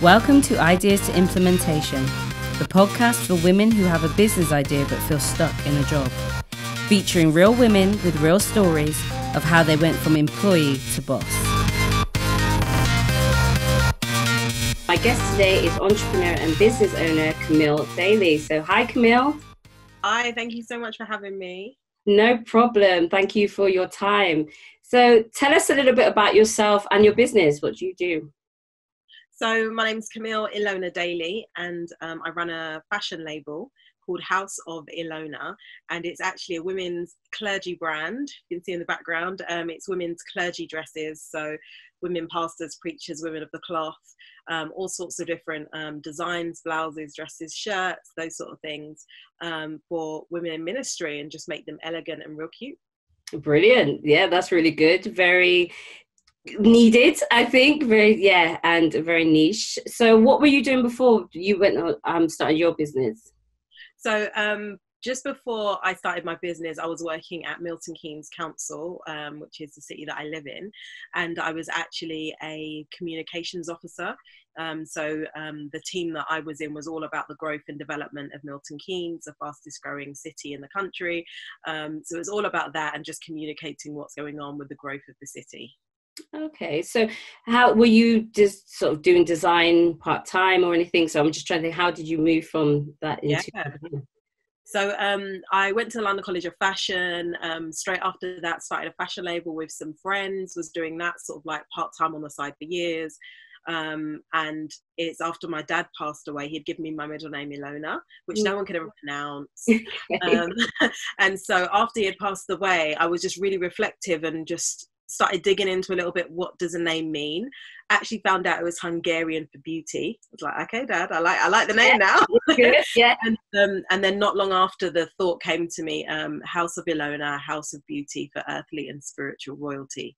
Welcome to Ideas to Implementation, the podcast for women who have a business idea but feel stuck in a job. Featuring real women with real stories of how they went from employee to boss. My guest today is entrepreneur and business owner Camelle Daley. So hi, Camelle. Hi, thank you so much for having me. No problem. Thank you for your time. So tell us a little bit about yourself and your business. What do you do? So my name's Camelle Daley, and I run a fashion label called House of Ilona, and it's actually a women's clergy brand. You can see in the background, it's women's clergy dresses. So women pastors, preachers, women of the cloth, all sorts of different designs, blouses, dresses, shirts, those sort of things for women in ministry, and just make them elegant and real cute. Brilliant. Yeah, that's really good. Very needed, I think. And very niche. So what were you doing before you went started your business? So just before I started my business, I was working at Milton Keynes Council, which is the city that I live in, and I was actually a communications officer. The team that I was in was all about the growth and development of Milton Keynes, the fastest growing city in the country. So it was all about that and just communicating what's going on with the growth of the city. Okay, so how were you just sort of doing design part-time or anything? So I'm just trying to think, how did you move from that into... So I went to the London College of Fashion. Straight after that, started a fashion label with some friends, was doing that sort of like part-time on the side for years. And it's after my dad passed away, he'd given me my middle name Ilona, which no one could ever pronounce. And so after he had passed away, I was just really reflective and just started digging into a little bit, what does a name mean? Actually found out it was Hungarian for beauty. I was like, okay, Dad, I like the name now. Good. Yeah. And then not long after, the thought came to me, House of Ilona, House of Beauty for earthly and spiritual royalty.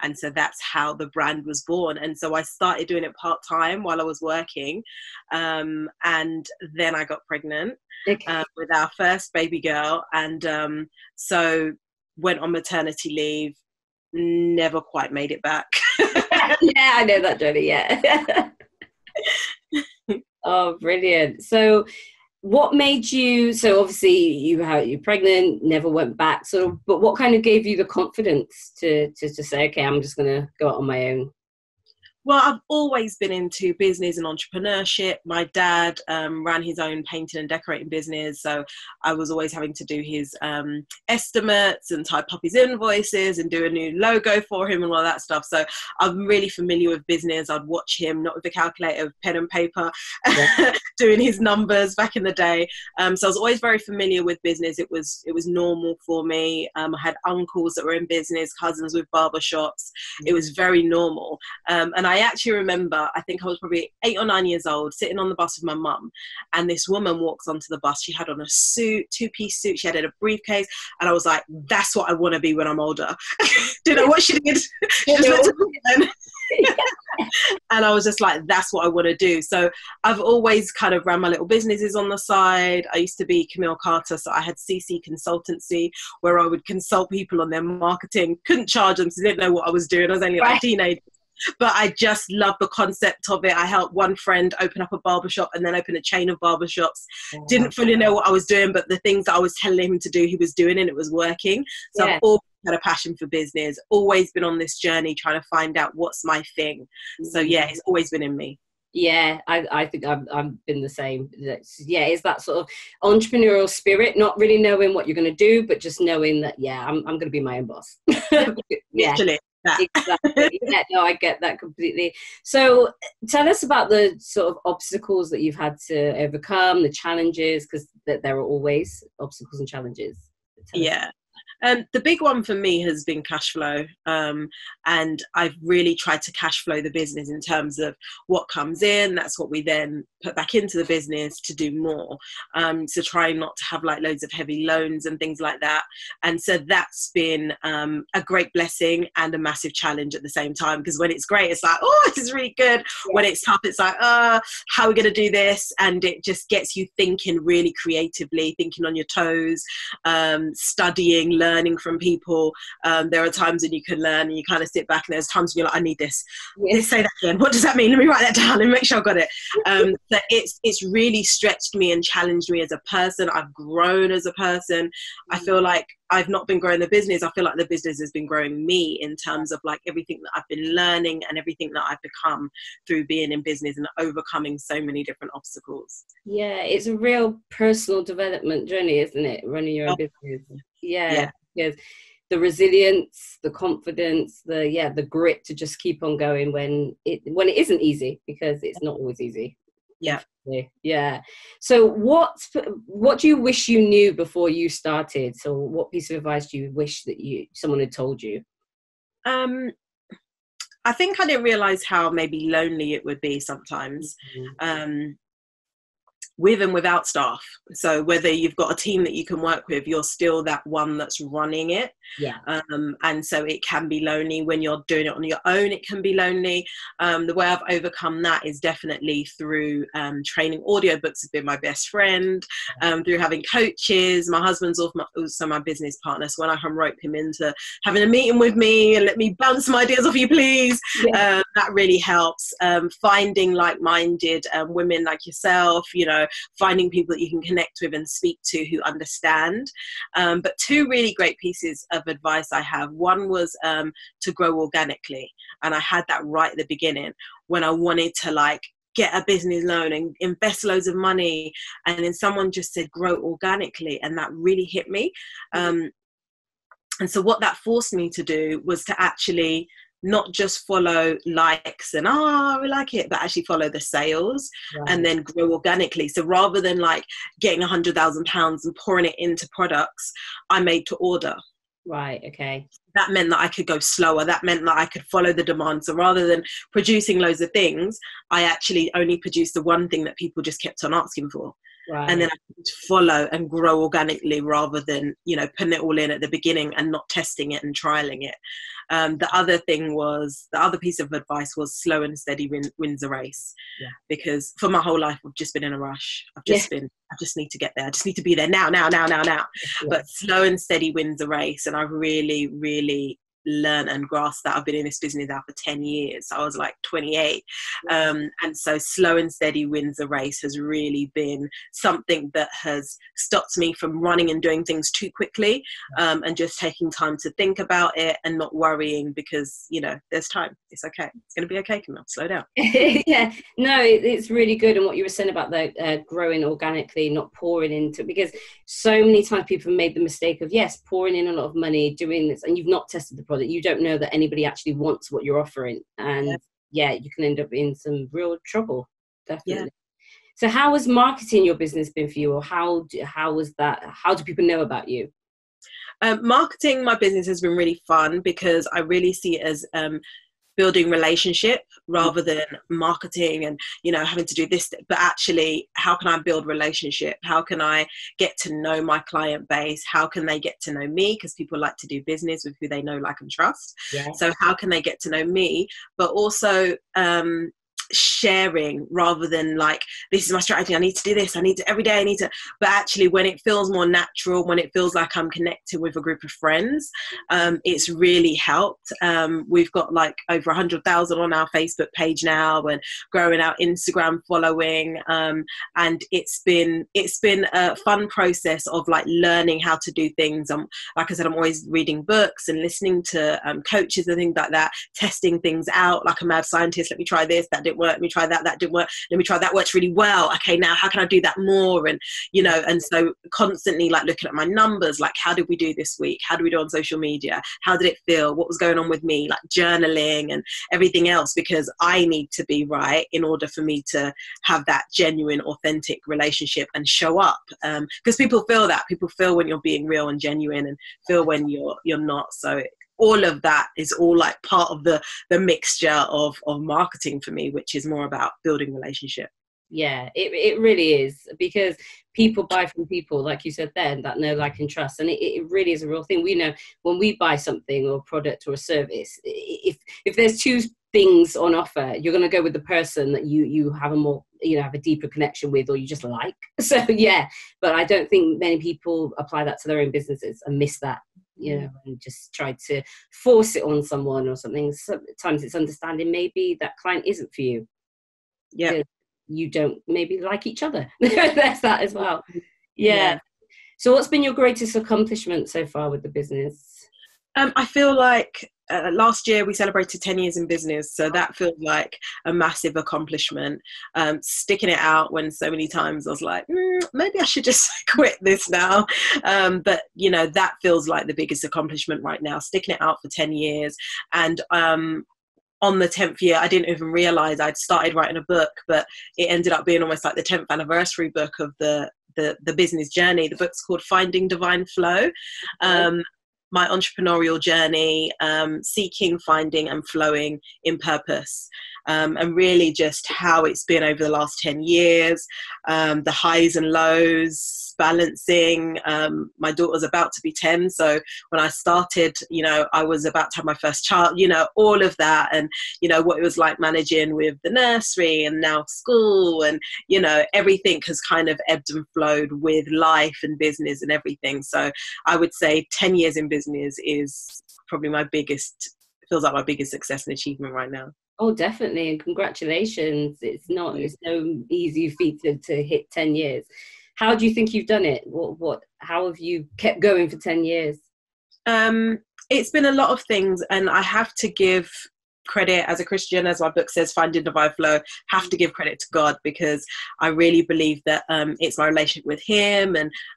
And so that's how the brand was born. And so I started doing it part-time while I was working. And then I got pregnant with our first baby girl. And so went on maternity leave. Never quite made it back. Yeah, I know that journey. Yeah. Oh, brilliant. So what made you, so obviously you're pregnant, never went back, but what kind of gave you the confidence to say, okay, I'm just going to go out on my own? Well, I've always been into business and entrepreneurship. My dad ran his own painting and decorating business, so I was always having to do his estimates and type up his invoices and do a new logo for him and all that stuff. So I'm really familiar with business. I'd watch him, not with a calculator, with pen and paper, doing his numbers back in the day. So I was always very familiar with business. It was normal for me. I had uncles that were in business, cousins with barbershops. It was very normal. And I actually remember, I think I was probably 8 or 9 years old, sitting on the bus with my mum, and this woman walks onto the bus. She had on a suit, 2-piece suit. She had a briefcase, and I was like, that's what I want to be when I'm older. Didn't know what she did. She just looked at me and I was just like, that's what I want to do. So I've always kind of ran my little businesses on the side. I used to be Camille Carter, so I had CC Consultancy, where I would consult people on their marketing. Couldn't charge them, so they didn't know what I was doing. I was only like a teenager. But I just love the concept of it. I helped one friend open up a barbershop and then open a chain of barbershops. Wow. Didn't fully know what I was doing, but the things that I was telling him to do, he was doing, and it was working. So I've always had a passion for business, always been on this journey trying to find out what's my thing. So yeah, it's always been in me. Yeah, I think I've been the same. It's that sort of entrepreneurial spirit, not really knowing what you're going to do, but just knowing that, I'm going to be my own boss. Literally. Exactly. Yeah, no, I get that completely. So tell us about the sort of obstacles that you've had to overcome, the challenges, because there are always obstacles and challenges. The big one for me has been cash flow. And I've really tried to cash flow the business in terms of what comes in. That's what we then put back into the business to do more. So trying not to have like loads of heavy loans and things like that. And so that's been a great blessing and a massive challenge at the same time, because when it's great, it's like, oh, this is really good. Yeah. When it's tough, it's like, how are we going to do this? And it just gets you thinking really creatively, thinking on your toes, studying, learning learning from people. There are times when you can learn and you kind of sit back, and there's times when you're like, I need this. Let's say that again. What does that mean? Let me write that down and make sure I got it. So it's really stretched me and challenged me as a person. I've grown as a person. I feel like I've not been growing the business. I feel like the business has been growing me in terms of like everything that I've been learning and everything that I've become through being in business and overcoming so many different obstacles. Yeah, it's a real personal development journey, isn't it? Running your own business. Yeah. Because the resilience, the confidence, the grit to just keep on going when it isn't easy, because it's not always easy. Yeah. Yeah. So what do you wish you knew before you started? So what piece of advice do you wish that someone had told you? I think I didn't realize how maybe lonely it would be sometimes. With and without staff. So whether you've got a team that you can work with, you're still that one that's running it. Yeah. And so it can be lonely when you're doing it on your own. It can be lonely. The way I've overcome that is definitely through training. Audiobooks have been my best friend, through having coaches. My husband's also my business partner. So when I can rope him into having a meeting with me and let me bounce some ideas off you, please, that really helps. Finding like-minded women like yourself, finding people that you can connect with and speak to who understand. But two really great pieces of advice I have. One was to grow organically. And I had that right at the beginning when I wanted to like get a business loan and invest loads of money. And then someone just said, grow organically. And that really hit me. And so what that forced me to do was to actually not just follow likes and we like it, but actually follow the sales and then grow organically. So rather than like getting £100,000 and pouring it into products, I made to order. Right. Okay. That meant that I could go slower. That meant that I could follow the demand. So rather than producing loads of things, I actually only produced the one thing that people just kept on asking for. Right. And then I could follow and grow organically rather than, putting it all in at the beginning and not testing it and trialing it. The other piece of advice was slow and steady wins a race. Yeah. Because for my whole life, I've just been in a rush. I just need to get there. I just need to be there now. Yeah. But slow and steady wins a race. And I really, really learn and grasp that. I've been in this business now for 10 years. So I was like 28. And so slow and steady wins the race has really been something that has stopped me from running and doing things too quickly, and just taking time to think about it and not worrying because, there's time. It's okay. It's going to be okay, Camille. Slow down. Yeah, no, it's really good. And what you were saying about the growing organically, not pouring into, because so many times people have made the mistake of, pouring in a lot of money, doing this, and you've not tested the product. You don't know that anybody actually wants what you're offering. And you can end up in some real trouble. Definitely. Yeah. So how has marketing your business been for you, or how was that? How do people know about you? Marketing my business has been really fun because I really see it as building relationship rather than marketing and, having to do this, but actually, how can I build relationship? How can I get to know my client base? How can they get to know me? Because people like to do business with who they know, like, and trust. Yeah. So how can they get to know me? But also, sharing rather than like, this is my strategy, I need to do this, I need to every day, but actually when it feels more natural, when it feels like I'm connected with a group of friends, it's really helped. We've got like over 100,000 on our Facebook page now and growing our Instagram following, and it's been a fun process of like learning how to do things. Like I said, I'm always reading books and listening to coaches and things like that, testing things out like a mad scientist. Let me try this, that didn't work, let me try that didn't work, let me try that, works really well, okay, now how can I do that more? And and so constantly like looking at my numbers, like how did we do this week, how did we do on social media, how did it feel, what was going on with me, like journaling and everything else, because I need to be right in order for me to have that genuine, authentic relationship and show up, because people feel when you're being real and genuine and feel when you're not. So all of that is all like part of the mixture of marketing for me, which is more about building relationship. Yeah, it really is, because people buy from people, like you said then, that know, like, and trust. And it really is a real thing. We know when we buy something or a product or a service, if there's two things on offer, you're going to go with the person that you have a more, have a deeper connection with, or you just like. So, yeah, but I don't think many people apply that to their own businesses and miss that you know, and just try to force it on someone or something. Sometimes it's understanding maybe that client isn't for you. Yeah. You don't maybe like each other. There's that as well. Yeah. So what's been your greatest accomplishment so far with the business? I feel like last year we celebrated 10 years in business, so that feels like a massive accomplishment. Sticking it out when so many times I was like, maybe I should just quit this now. But, you know, that feels like the biggest accomplishment right now, sticking it out for 10 years. And on the 10th year, I didn't even realize I'd started writing a book, but it ended up being almost like the 10th anniversary book of the business journey. The book's called Finding Divine Flow. My entrepreneurial journey, seeking, finding and flowing in purpose, and really just how it's been over the last 10 years, the highs and lows, balancing. My daughter's about to be 10, so when I started, you know, I was about to have my first child, you know, all of that, and, you know, what it was like managing with the nursery and now school, and, you know, everything has kind of ebbed and flowed with life and business and everything. So I would say 10 years in business is probably feels like my biggest success and achievement right now. Oh, definitely. And congratulations. It's no easy feat to hit 10 years. How do you think you've done it? How have you kept going for 10 years? It's been a lot of things, and I have to give credit as a Christian, as my book says, Finding Divine Flow, have to give credit to God, because I really believe that it's my relationship with him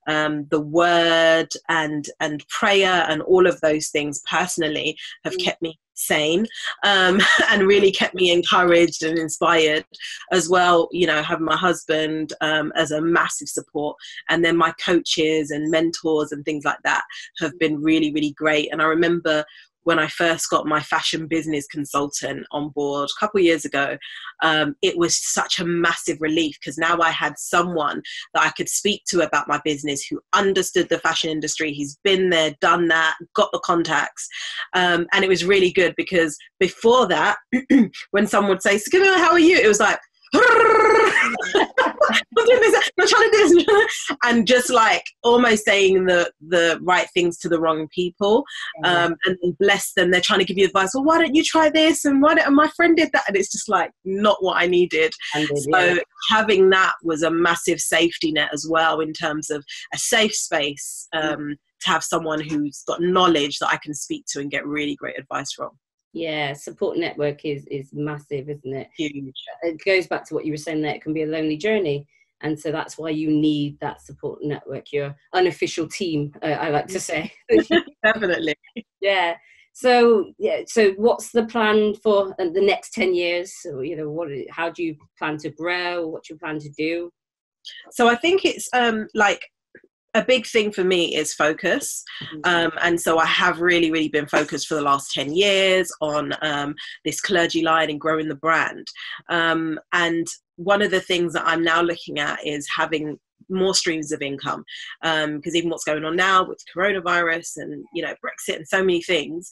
and the word and prayer and all of those things personally have kept me sane, and really kept me encouraged and inspired as well. You know, having my husband as a massive support, and then my coaches and mentors and things like that have been really, really great. And I remember when I first got my fashion business consultant on board a couple of years ago, it was such a massive relief, because now I had someone that I could speak to about my business who understood the fashion industry. He's been there, done that, got the contacts. And it was really good, because before that, when someone would say, "Camelle, how are you?" It was like, I'm doing this, I'm trying to do this, and just like almost saying the right things to the wrong people, and bless them, they're trying to give you advice. Well, why don't you try this, and my friend did that, and it's just like not what I needed. So having that was a massive safety net as well, in terms of a safe space, to have someone who's got knowledge that I can speak to and get really great advice from. Yeah, support network is massive, isn't it? Huge. It goes back to what you were saying, that it can be a lonely journey. And so that's why you need that support network, your unofficial team, I like to say. Definitely. Yeah. So what's the plan for the next 10 years? So, you know, how do you plan to grow? What do you plan to do? So I think it's like, a big thing for me is focus. And so I have really, really been focused for the last 10 years on this clergy line and growing the brand. And one of the things that I'm now looking at is having more streams of income, because even what's going on now with coronavirus and, you know, Brexit and so many things,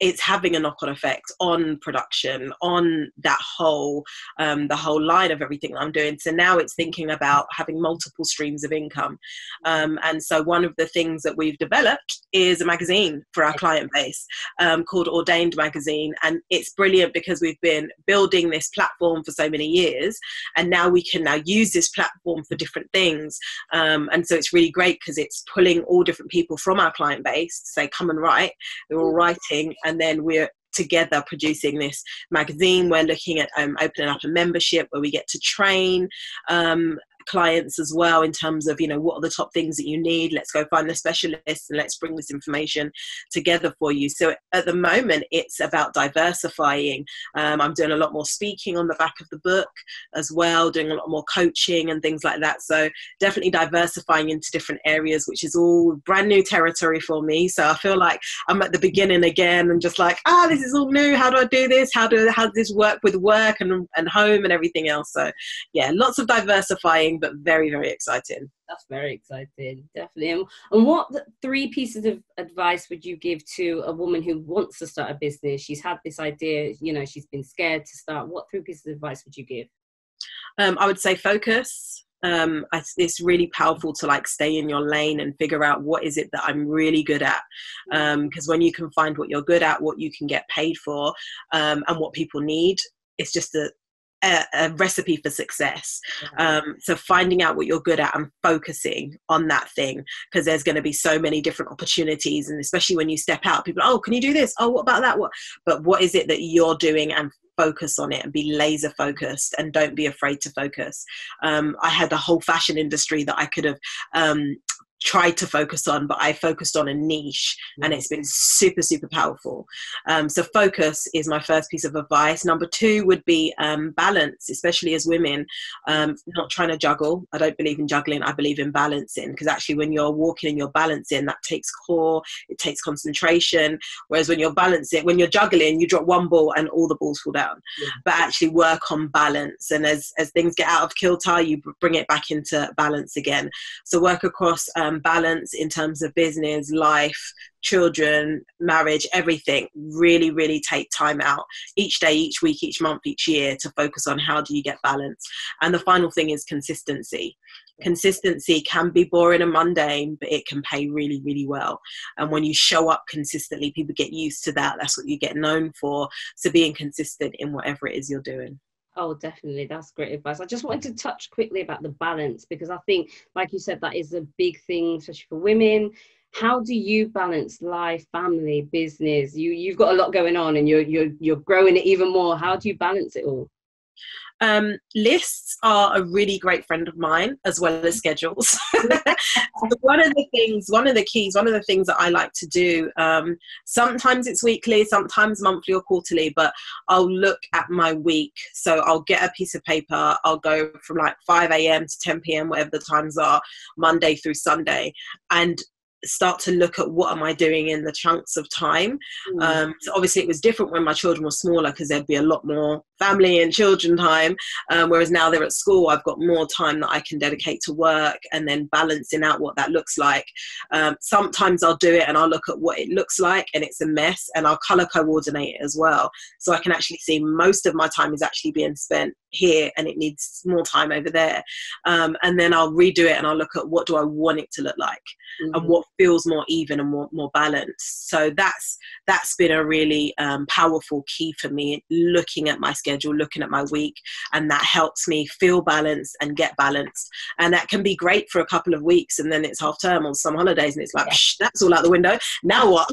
it's having a knock-on effect on production, on that whole the whole line of everything that I'm doing. So now it's thinking about having multiple streams of income, and so one of the things that we've developed is a magazine for our client base, called Ordained Magazine, and it's brilliant because we've been building this platform for so many years, and now we can now use this platform for different things, and so it's really great because it's pulling all different people from our client base to say, come and write. They're all writing, and then we're together producing this magazine. We're looking at opening up a membership where we get to train clients as well, in terms of, you know, what are the top things that you need, let's go find the specialists and let's bring this information together for you. So at the moment it's about diversifying. I'm doing a lot more speaking on the back of the book as well, doing a lot more coaching and things like that, so definitely diversifying into different areas, which is all brand new territory for me. So I feel like I'm at the beginning again and just like, this is all new, how do I do this, how does this work with work and home and everything else. So yeah, lots of diversifying, but very, very exciting. That's very exciting, definitely. And what 3 pieces of advice would you give to a woman who wants to start a business? She's had this idea, you know, she's been scared to start. What 3 pieces of advice would you give? I would say focus. It's really powerful to like stay in your lane and figure out what is it that I'm really good at, because when you can find what you're good at, what you can get paid for, and what people need, it's just a recipe for success. So finding out what you're good at and focusing on that thing, because there's going to be so many different opportunities, and especially when you step out, people, oh, can you do this? Oh, what about that? But what is it that you're doing, and focus on it and be laser focused, and don't be afraid to focus. I had the whole fashion industry that I could have tried to focus on, but I focused on a niche, and it's been super, super powerful. So focus is my first piece of advice. Number 2 would be balance, especially as women, not trying to juggle. I don't believe in juggling. I believe in balancing, because actually when you're walking and you're balancing, that takes core, it takes concentration. Whereas when you're balancing, when you're juggling, you drop one ball and all the balls fall down. But actually work on balance. And as things get out of kilter, you bring it back into balance again. So work across balance in terms of business, life, children, marriage, everything. Really, really take time out each day, each week, each month, each year to focus on how do you get balance. And the final thing is consistency. Consistency can be boring and mundane, but it can pay really, really well. And when you show up consistently, people get used to that. That's what you get known for. So being consistent in whatever it is you're doing. Oh, definitely. That's great advice. I just wanted to touch quickly about the balance, because I think, like you said, that is a big thing, especially for women. How do you balance life, family, business? You've got a lot going on, and you're growing it even more. How do you balance it all? Lists are a really great friend of mine, as well as schedules. One of the things that I like to do, sometimes it's weekly, sometimes monthly or quarterly, but I'll look at my week. So I'll get a piece of paper, I'll go from like 5 a.m. to 10 p.m., whatever the times are, Monday through Sunday, and start to look at what am I doing in the chunks of time. So obviously it was different when my children were smaller, because there'd be a lot more family and children time, whereas now they're at school, I've got more time that I can dedicate to work, and then balancing out what that looks like. Sometimes I'll do it and I'll look at what it looks like and it's a mess, and I'll color coordinate it as well, so I can actually see most of my time is actually being spent here and it needs more time over there. And then I'll redo it and I'll look at what do I want it to look like, and what feels more even and more balanced. So that's been a really powerful key for me, looking at my schedule, looking at my week, and that helps me feel balanced and get balanced. And that can be great for a couple of weeks, and then it's half term or some holidays and it's like, that's all out the window, now what?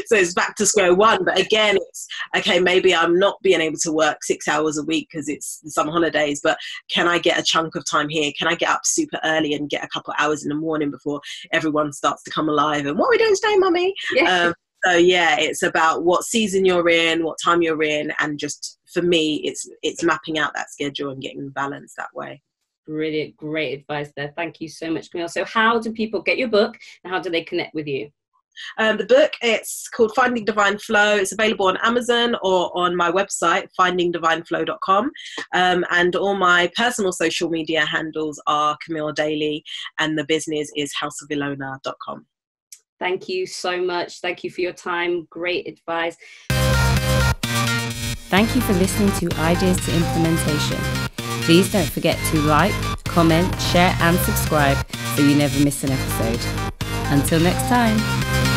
So it's back to square one. But again, it's okay, maybe I'm not being able to work 6 hours a week because it's the summer holidays, but can I get a chunk of time here? Can I get up super early and get a couple of hours in the morning before everyone starts to come alive and what are we doing today, mummy? So yeah, it's about what season you're in, what time you're in, and just for me it's mapping out that schedule and getting balanced that way. Brilliant, great advice there. Thank you so much, Camille. So how do people get your book, and how do they connect with you? The book, it's called Finding Divine Flow. It's available on Amazon or on my website, findingdivineflow.com. And all my personal social media handles are Camelle Daley, and the business is houseofilona.com. Thank you so much. Thank you for your time. Great advice. Thank you for listening to Ideas to Implementation. Please don't forget to like, comment, share and subscribe so you never miss an episode. Until next time.